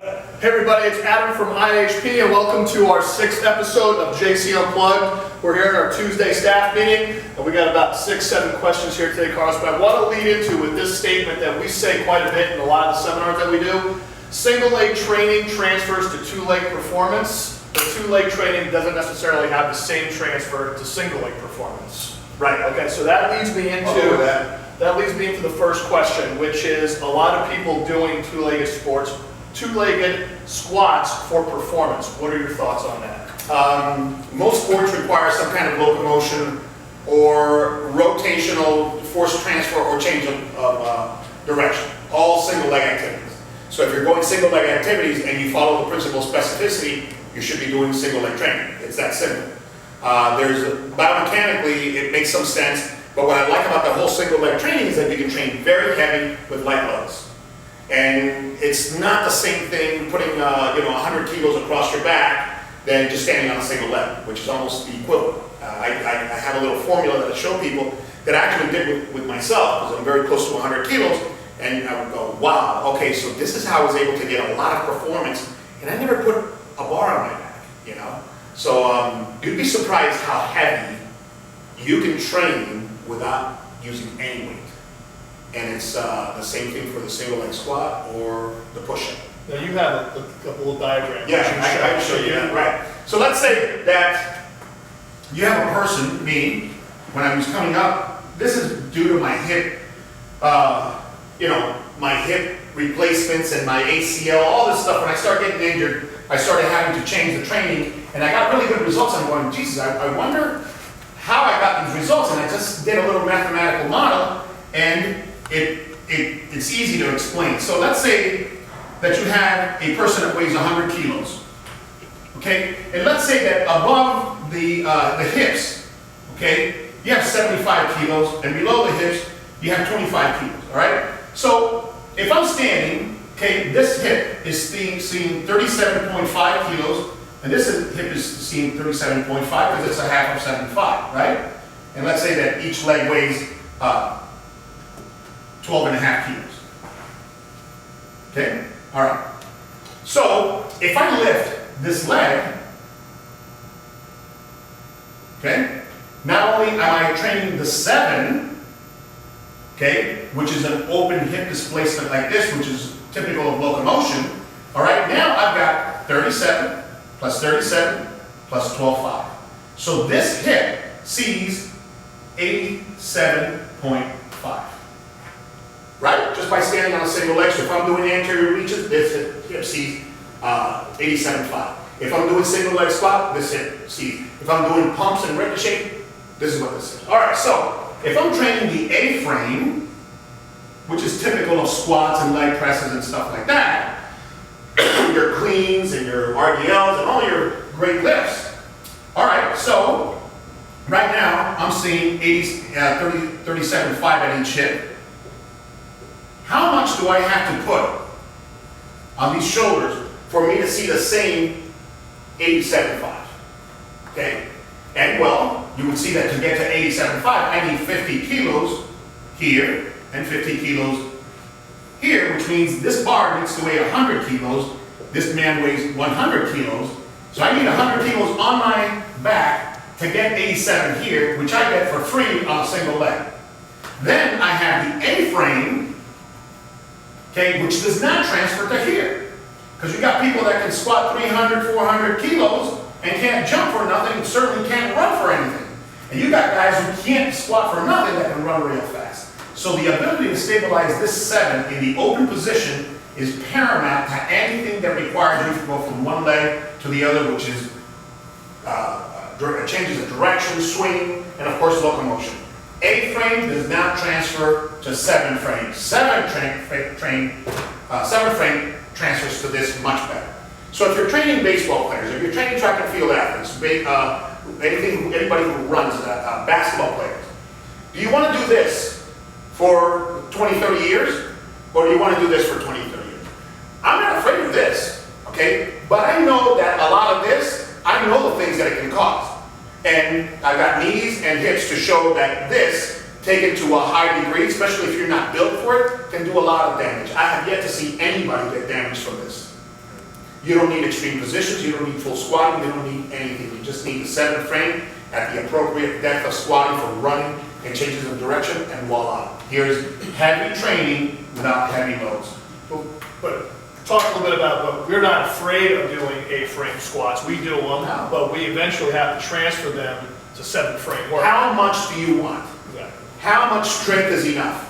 Hey everybody, it's Adam from IHP and welcome to our 6th episode of JC Unplugged. We're here at our Tuesday staff meeting and we got about 6-7 questions here today, Carlos, but I want to lead into with this statement that we say quite a bit in a lot of the seminars that we do. Single leg training transfers to two-leg performance, but two-leg training doesn't necessarily have the same transfer to single leg performance. Right. Okay, so that leads me into the first question, which is a lot of people doing two-legged sports, two-legged squats for performance. What are your thoughts on that? Most sports require some kind of locomotion or rotational force transfer or change of direction. All single leg activities. So if you're going single leg activities and you follow the principle of specificity, you should be doing single leg training. It's that simple. Biomechanically, it makes some sense, but what I like about the whole single leg training is that you can train very heavy with light loads. And it's not the same thing putting 100 kilos across your back than just standing on a single leg, which is almost the equivalent. I have a little formula that I show people that I actually did with myself because I'm very close to 100 kilos, and I would go, wow, okay, so this is how I was able to get a lot of performance, and I never put a bar on my back, you know? So you'd be surprised how heavy you can train without using any weight. And it's the same thing for the single leg squat or the push-up. Now you have a couple of diagrams. Yeah, I can show you that, right. So let's say that you have a person, me, when I was coming up, this is due to my hip, my hip replacements and my ACL, all this stuff. When I started getting injured, I started having to change the training, and I got really good results. I'm going, Jesus, I wonder how I got these results, and I just did a little mathematical model, and it's easy to explain. So let's say that you have a person that weighs 100 kilos, okay? And let's say that above the hips, okay, you have 75 kilos, and below the hips, you have 25 kilos, all right? So if I'm standing, okay, this hip is seeing 37.5 kilos, and this hip is seeing 37.5 because it's a half of 75, right? And let's say that each leg weighs 12.5 kilos. Okay? All right. So if I lift this leg, okay, not only am I training the 7, okay, which is an open hip displacement like this, which is typical of locomotion, all right, now I've got 37 plus 37 plus 12.5. So this hip sees 87.5. Right? Just by standing on a single leg. So if I'm doing anterior reaches, this hip sees 87.5. If I'm doing single leg squat, this hip sees. If I'm doing pumps and ricochet, this is what this is. All right, so if I'm training the A-frame, which is typical of squats and leg presses and stuff like that, your cleans and your RDLs and all your great lifts. All right, so right now I'm seeing 37.5 at each hip. How much do I have to put on these shoulders for me to see the same 87.5? Okay? And well, you would see that to get to 87.5, I need 50 kilos here and 50 kilos here, which means this bar needs to weigh 100 kilos. This man weighs 100 kilos. So I need 100 kilos on my back to get 87 here, which I get for free on a single leg. Then I have the A-frame, okay, which does not transfer to here. Because you got people that can squat 300, 400 kilos and can't jump for nothing and certainly can't run for anything. And you got guys who can't squat for nothing that can run real fast. So the ability to stabilize this 7 in the open position is paramount to anything that requires you to go from one leg to the other, which is changes of direction, swing, and of course locomotion. A-frame does not transfer to 7-frame. 7-frame transfers to this much better. So if you're training baseball players, if you're training track and field athletes, anybody who runs, basketball players, do you want to do this for 20, 30 years? Or do you want to do this for 20, 30 years? I'm not afraid of this, okay? But I know that a lot of this, I know the things that it can cause. And I've got knees and hips to show that this, taken to a high degree, especially if you're not built for it, can do a lot of damage. I have yet to see anybody get damaged from this. You don't need extreme positions, you don't need full squatting, you don't need anything. You just need the 7 frame at the appropriate depth of squatting for running and changes of direction, and voila. Here's heavy training without heavy loads. But talk a little bit about, but we're not afraid of doing 8-frame squats. We do them, No. but we eventually have to transfer them to 7-frame work. How much do you want? Exactly. How much strength is enough?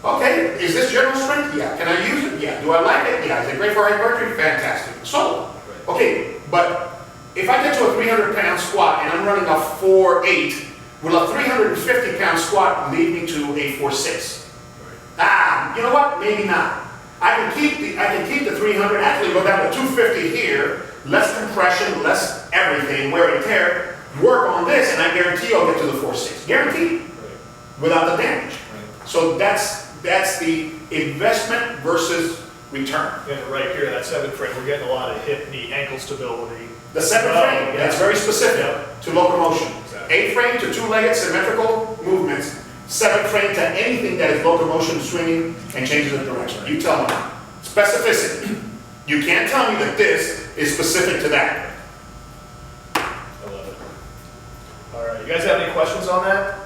Okay, is this general strength? Yeah. Can I use it? Yeah. Do I like it? Yeah. Is it great for hypertrophy? Fantastic. So, okay, but if I get to a 300-pound squat and I'm running a 4-8, will a 350-pound squat lead me to a 4-6? You know what? Maybe not. I can keep the 300, actually go down to 250 here, less compression, less everything, wear and tear, work on this, and I guarantee I'll get to the 4-6. Guaranteed. Without the damage. So that's the investment versus return. And right here, that 7-frame, we're getting a lot of hip, knee, ankle stability. The 7 frame, Yeah. that's very specific to locomotion. Exactly. 8 frame to 2-legged symmetrical movements. 7 frame to anything that is locomotion, swinging, and changes of direction. You tell me. Specificity. You can't tell me that this is specific to that. I love it. All right, you guys have any questions on that?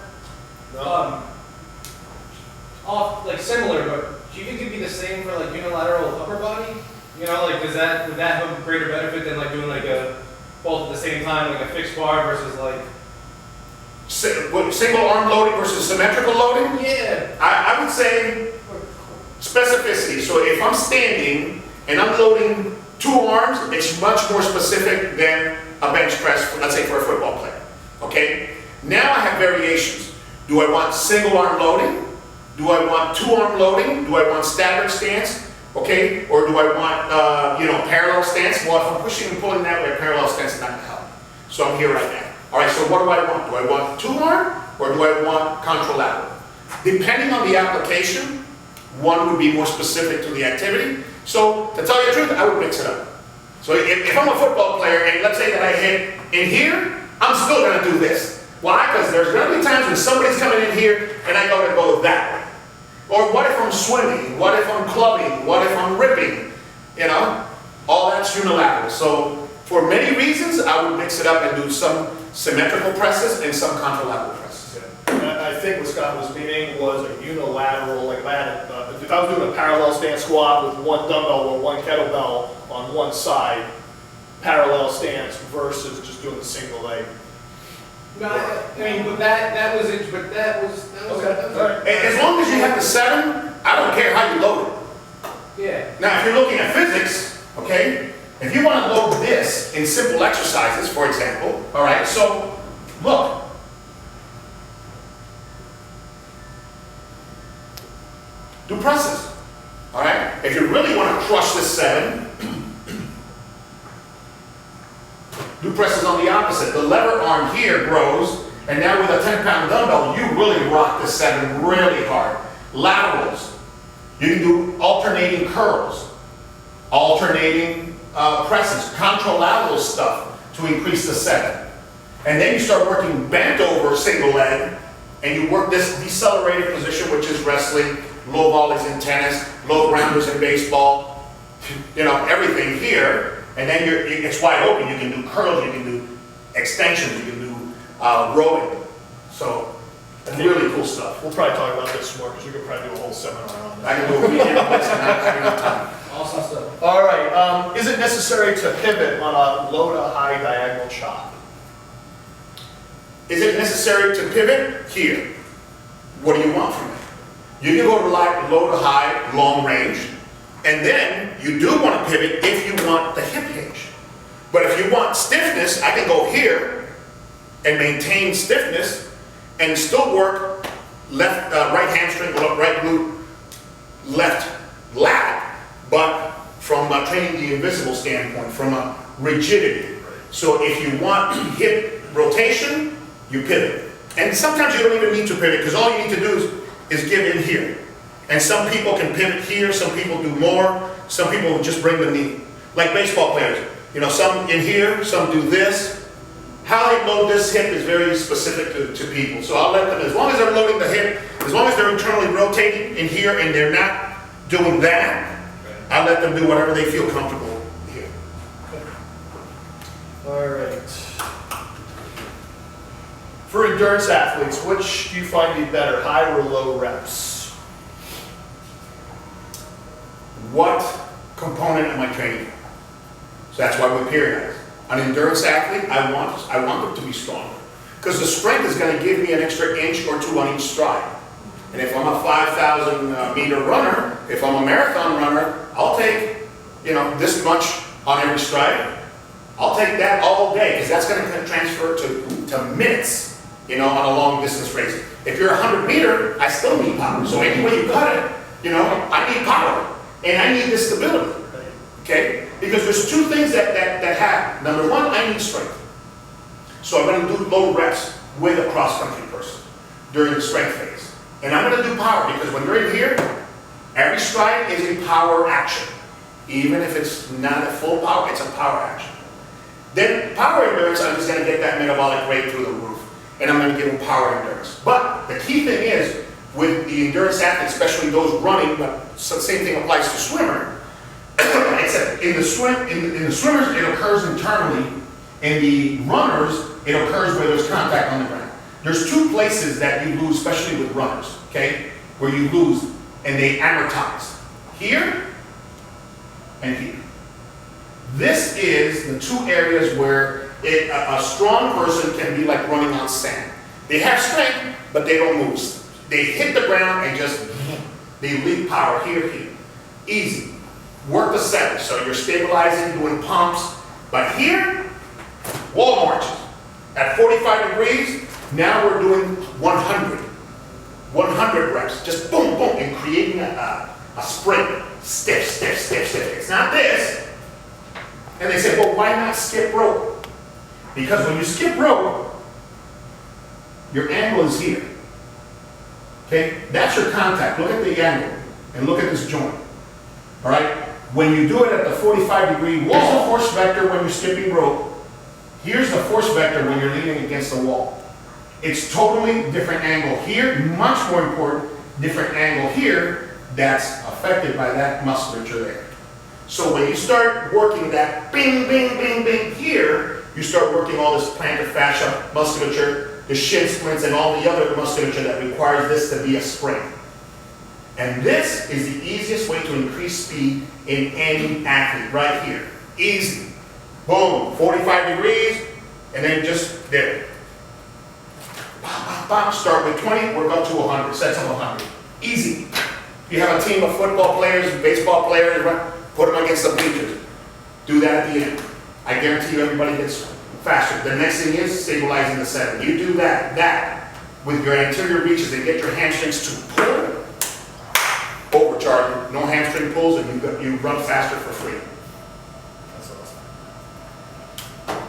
Like similar, but do you think it'd be the same for like unilateral upper body? You know, like would that have a greater benefit than like doing like both at the same time, like a fixed bar versus like? Single arm loading versus symmetrical loading? Yeah. I would say specificity. So if I'm standing and I'm loading 2 arms, it's much more specific than a bench press, let's say for a football player. Okay? Now I have variations. Do I want single arm loading? Do I want 2-arm loading? Do I want staggered stance? Okay? Or do I want, parallel stance? Well, if I'm pushing and pulling that way, parallel stance is not going to help. So I'm here right now. All right, so what do I want? Do I want 2-arm or do I want contralateral? Depending on the application, one would be more specific to the activity. So to tell you the truth, I would mix it up. So if I'm a football player and let's say that I hit in here, I'm still going to do this. Why? Because there's going to be times when somebody's coming in here and I go that way. Or what if I'm swimming? What if I'm clubbing? What if I'm ripping? All that's unilateral. So for many reasons, I would mix it up and do some symmetrical presses and some contralateral presses. Yeah. I think what Scott was meaning was a unilateral, like if I was doing a parallel stance squat with one dumbbell or one kettlebell on one side, parallel stance versus just doing the single leg. No, I mean, but that was it. But that was Okay. All right. As long as you have the 7, I don't care how you load it. Yeah. Now, if you're looking at physics, okay, if you want to load this in simple exercises, for example, all right, so look. Do presses, all right? If you really want to crush this 7, do presses on the opposite. The lever arm here grows, and now with a 10-pound dumbbell, you really rock this 7 really hard. Laterals. You can do alternating curls, alternating presses, contralateral stuff to increase the 7. And then you start working bent over single leg, and you work this decelerated position, which is wrestling, low volleys in tennis, low grounders in baseball, everything here. And then it's wide open. You can do curls, you can do extensions, you can do rowing. So, really cool stuff. We'll probably talk about this more because we could probably do a whole seminar on I that. can do a weekend on this and I don't have time. Awesome stuff. All right. Is it necessary to pivot on a low to high diagonal chop? Is it necessary to pivot? Here. What do you want from it? You can go to low to high, long range, and then you do want to pivot if you want the hip hinge. But if you want stiffness, I can go here and maintain stiffness and still work left, right hamstring, right glute, left lat, but from a training the invisible standpoint, from a rigidity. So if you want hip rotation, you pivot. And sometimes you don't even need to pivot because all you need to do is give in here. And some people can pivot here, some people do more, some people just bring the knee. Like baseball players, some in here, some do this. How they load this hip is very specific to people. So I'll let them, as long as they're loading the hip, as long as they're internally rotating in here and they're not doing that, I'll let them do whatever they feel comfortable here. All right. For endurance athletes, which do you find to be better, high or low reps? What component am I training for? So that's why we periodize. An endurance athlete, I want them to be stronger. Because the strength is going to give me an extra inch or two on each stride. And if I'm a 5,000 meter runner, if I'm a marathon runner, I'll take, this much on every stride. I'll take that all day, because that's going to transfer to minutes, on a long distance race. If you're a 100 meter, I still need power. So anyway you cut it, I need power. And I need this stability. Okay? Because there's two things that happen. Number one, I need strength. So I'm going to do low reps with a cross-country person during the strength phase. And I'm going to do power, because when you're in here, every stride is a power action. Even if it's not a full power, it's a power action. Then power endurance, I'm just going to get that metabolic rate through the roof. And I'm going to give them power endurance. But the key thing is, with the endurance athletes, especially those running, but the same thing applies to swimmer, except in the swimmers, it occurs internally. In the runners, it occurs where there's contact on the ground. There's two places that you lose, especially with runners, okay? Where you lose, and they amortize. Here and here. This is the two areas where a strong person can be like running on sand. They have strength, but they don't move. They hit the ground and they leave power here. Easy. Work the center. So you're stabilizing, doing pumps. But here, wall marches. At 45 degrees, now we're doing 100. 100 reps. Just boom, boom, and creating a sprint. Stiff. It's not this. And they say, well, why not skip rope? Because when you skip rope, your angle is here. Okay? That's your contact. Look at the angle and look at this joint. All right? When you do it at the 45-degree wall, here's the force vector when you're skipping rope. Here's the force vector when you're leaning against the wall. It's totally different angle here, much more important, different angle here that's affected by that musculature there. So when you start working that bing, bing, bing, bing here, you start working all this plantar fascia musculature, the shin splints, and all the other musculature that requires this to be a spring. And this is the easiest way to increase speed in any athlete, right here. Easy. Boom, 45 degrees, and then just there. Start with 20, work up to 100, sets of 100. Easy. You have a team of football players, baseball players, put them against the bleachers. Do that at the end. I guarantee you everybody gets faster. The next thing is stabilizing the center. You do that with your anterior reaches and get your hamstrings to pull, overcharge, no hamstring pulls, and you run faster for free. That's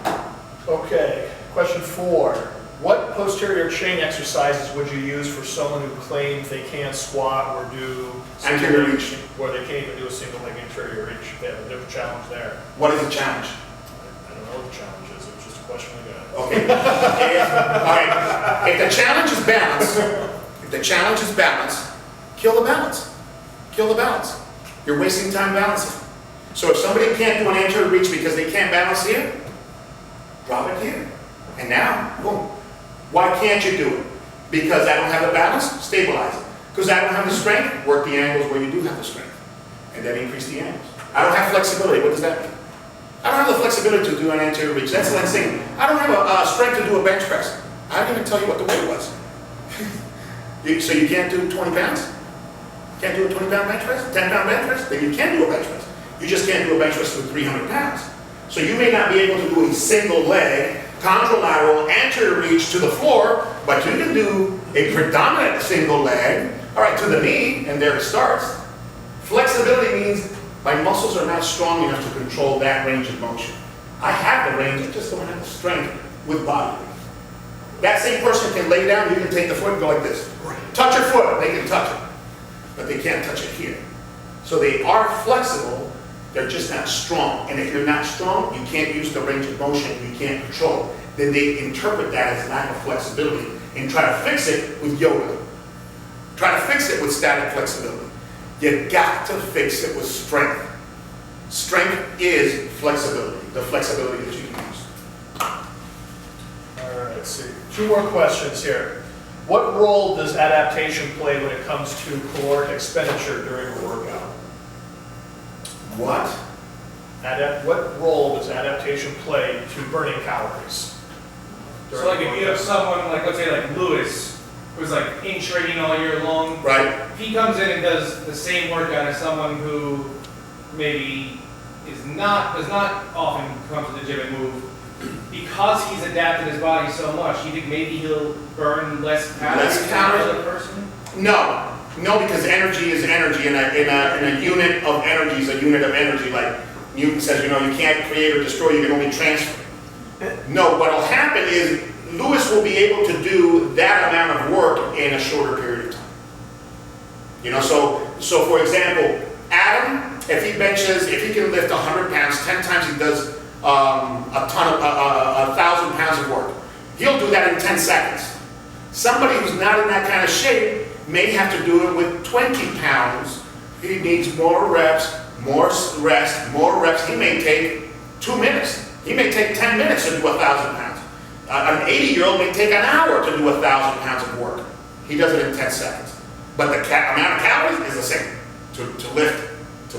awesome. Okay, question 4. What posterior chain exercises would you use for someone who claims they can't squat or do anterior reach, or they can't even do a single leg anterior reach? They have a different challenge there. What is the challenge? I don't know what the challenge is. It was just a question I got. Okay. All right. If the challenge is balance, kill the balance. Kill the balance. You're wasting time balancing. So if somebody can't do an anterior reach because they can't balance here, drop it here. And now, boom. Why can't you do it? Because I don't have the balance? Stabilize it. Because I don't have the strength? Work the angles where you do have the strength. And then increase the angles. I don't have flexibility. What does that mean? I don't have the flexibility to do an anterior reach. That's like saying, I don't have a strength to do a bench press. I didn't even tell you what the weight was. So you can't do 20 pounds? Can't do a 20-pound bench press? 10-pound bench press? Then you can do a bench press. You just can't do a bench press with 300 pounds. So you may not be able to do a single leg, contralateral, anterior reach to the floor, but you can do a predominant single leg, all right, to the knee, and there it starts. Flexibility means my muscles are not strong enough to control that range of motion. I have the range, I just don't have the strength with body weight. That same person can lay down, you can take the foot and go like this. Touch your foot, they can touch it, but they can't touch it here. So they are flexible, they're just not strong. And if you're not strong, you can't use the range of motion, you can't control. Then they interpret that as lack of flexibility and try to fix it with yoga. Try to fix it with static flexibility. You got to fix it with strength. Strength is flexibility, the flexibility that you can use. let's see. 2 more questions here. What role does adaptation play when it comes to caloric expenditure during a workout? What? What role does adaptation play to burning calories? So like if you have someone like, let's say like Lewis, who's like in training all year long, Right? if he comes in and does the same workout as someone who maybe does not often come to the gym and move, because he's adapted his body so much, you think maybe he'll burn less calories Less than calories? another person? No, because energy is energy, and a unit of energy is a unit of energy. Like Newton says, you can't create or destroy, you can only transfer. No, what will happen is Lewis will be able to do that amount of work in a shorter period of time. So for example, Adam, if he can lift 100 pounds, 10 times he does a 1,000 pounds of work. He'll do that in 10 seconds. Somebody who's not in that kind of shape may have to do it with 20 pounds. He needs more reps, more rest, more reps. He may take 2 minutes. He may take 10 minutes to do 1,000 pounds. An 80-year-old may take an hour to do 1,000 pounds of work. He does it in 10 seconds. But the amount of calories is the same to lift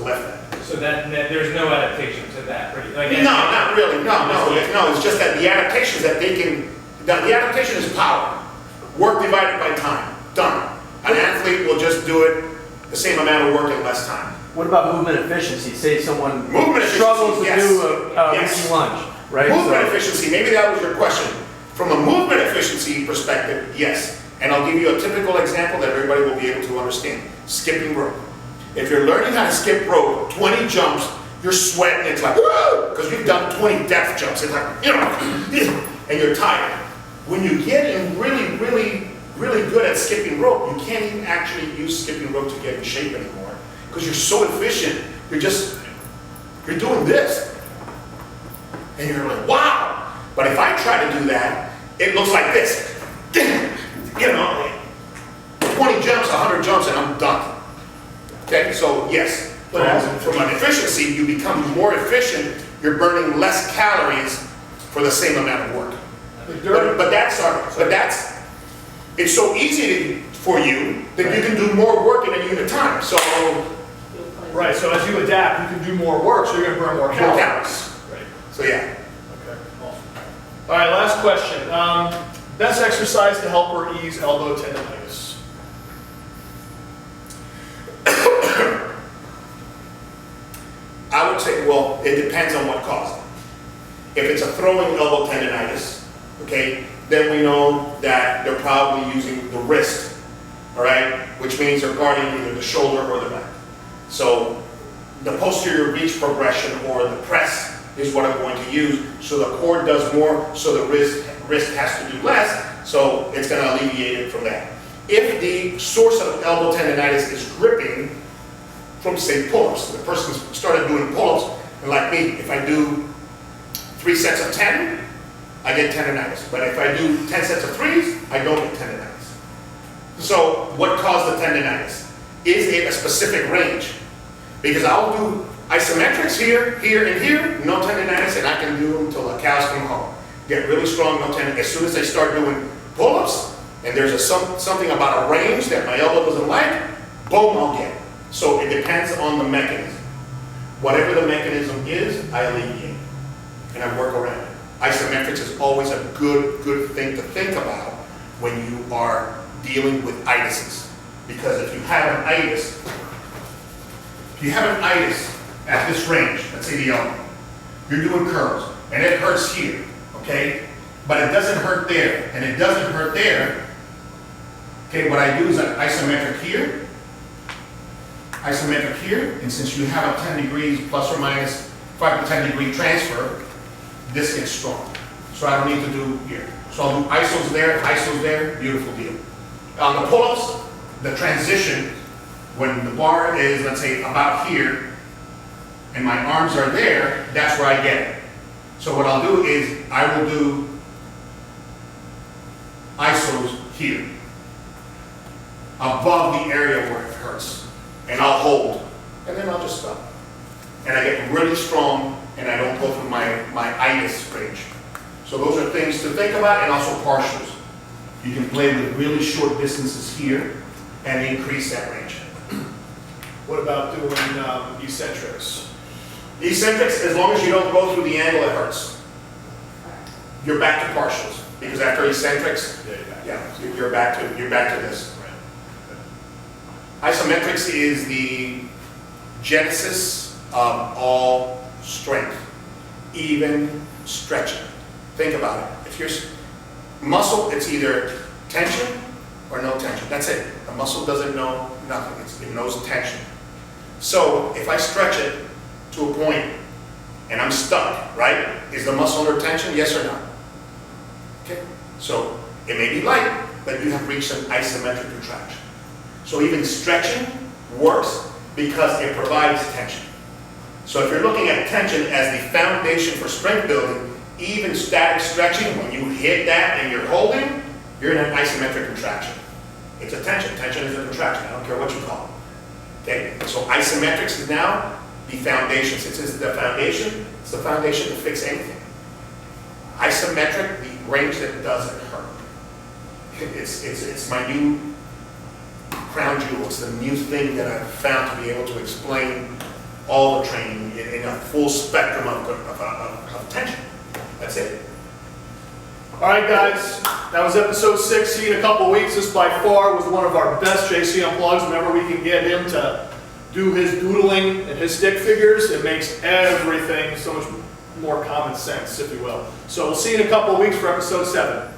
that. So that there's no adaptation to that, pretty. Like, No, not really. No. It's just that the adaptations that they can. The adaptation is power. Work divided by time. Done. An athlete will just do it the same amount of work in less time. What about movement efficiency? Say someone Movement struggles to efficiency, do a yes. reaching lunge, right? Movement So- efficiency, maybe that was your question. From a movement efficiency perspective, yes. And I'll give you a typical example that everybody will be able to understand. Skipping rope. If you're learning how to skip rope, 20 jumps, you're sweating, it's like, woo! Because you've done 20 depth jumps. It's like, and you're tired. When you get in really, really, really good at skipping rope, you can't even actually use skipping rope to get in shape anymore. Because you're so efficient, you're doing this. And you're like, wow. But if I try to do that, it looks like this. 20 jumps, 100 jumps, and I'm done. Okay, so yes, from an efficiency, you become more efficient, you're burning less calories for the same amount of work. But it's so easy for you that you can do more work in a unit of time. So, Right, so as you adapt, you can do more work, so you're going to burn more calories. calories. Right. So yeah. Okay, awesome. All right, last question. Best exercise to help or ease elbow tendonitis? I would say, well, it depends on what caused it. If it's a throwing elbow tendonitis, okay, then we know that they're probably using the wrist, all right, which means they're guarding either the shoulder or the back. So the posterior reach progression or the press is what I'm going to use. So the core does more, so the wrist has to do less, so it's going to alleviate it from that. If the source of elbow tendonitis is gripping from, say, pull-ups, the person started doing pull-ups, and like me, if I do 3 sets of 10, I get tendonitis. But if I do 10 sets of 3s, I don't get tendonitis. So what caused the tendonitis? Is it a specific range? Because I'll do isometrics here, here, and here, no tendonitis, and I can do them until the cows come home. Get really strong, no tendonitis. As soon as I start doing pull-ups, and there's something about a range that my elbow doesn't like, boom, I'll get it. So it depends on the mechanism. Whatever the mechanism is, I alleviate, and I work around it. Isometrics is always a good thing to think about when you are dealing with itises. Because if you have an itis, at this range, let's say the elbow, you're doing curls, and it hurts here, okay? But it doesn't hurt there, and it doesn't hurt there. Okay, what I do is an isometric here, and since you have a 10 degrees plus or minus 5 to 10 degree transfer, this gets strong. So I don't need to do here. So I'll do isos there, beautiful deal. On the pull-ups, the transition, when the bar is, let's say, about here, and my arms are there, that's where I get it. So what I'll do is, I will do isos here, above the area where it hurts. And I'll hold, and then I'll just stop. And I get really strong, and I don't go through my itis range. So So those are things to think about, and also partials. You can play with really short distances here and increase that range. What about doing eccentrics? Eccentrics, as long as you don't go through the angle, it hurts. You're back to partials, because after eccentrics, you're back to this. Isometrics is the genesis of all strength, even stretching. Think about it. If you're muscle, it's either tension or no tension. That's it. The muscle doesn't know nothing. It knows tension. So if I stretch it to a point and I'm stuck, right? Is the muscle under tension? Yes or no? Okay. So it may be light, but you have reached an isometric contraction. So even stretching works because it provides tension. So if you're looking at tension as the foundation for strength building, even static stretching, when you hit that and you're holding, you're in an isometric contraction. It's a tension. Tension is a contraction. I don't care what you call it. Okay? So isometrics is now the foundation. Since it's the foundation, it's the foundation to fix anything. Isometric, the range that doesn't hurt. It's my new crown jewel. It's the new thing that I've found to be able to explain all the training in a full spectrum of tension. That's it. All right, guys, that was episode 6. See you in a couple weeks. This by far was one of our best JC Unplugged. Whenever we can get him to do his doodling and his stick figures, it makes everything so much more common sense, if you will. So we'll see you in a couple weeks for episode 7.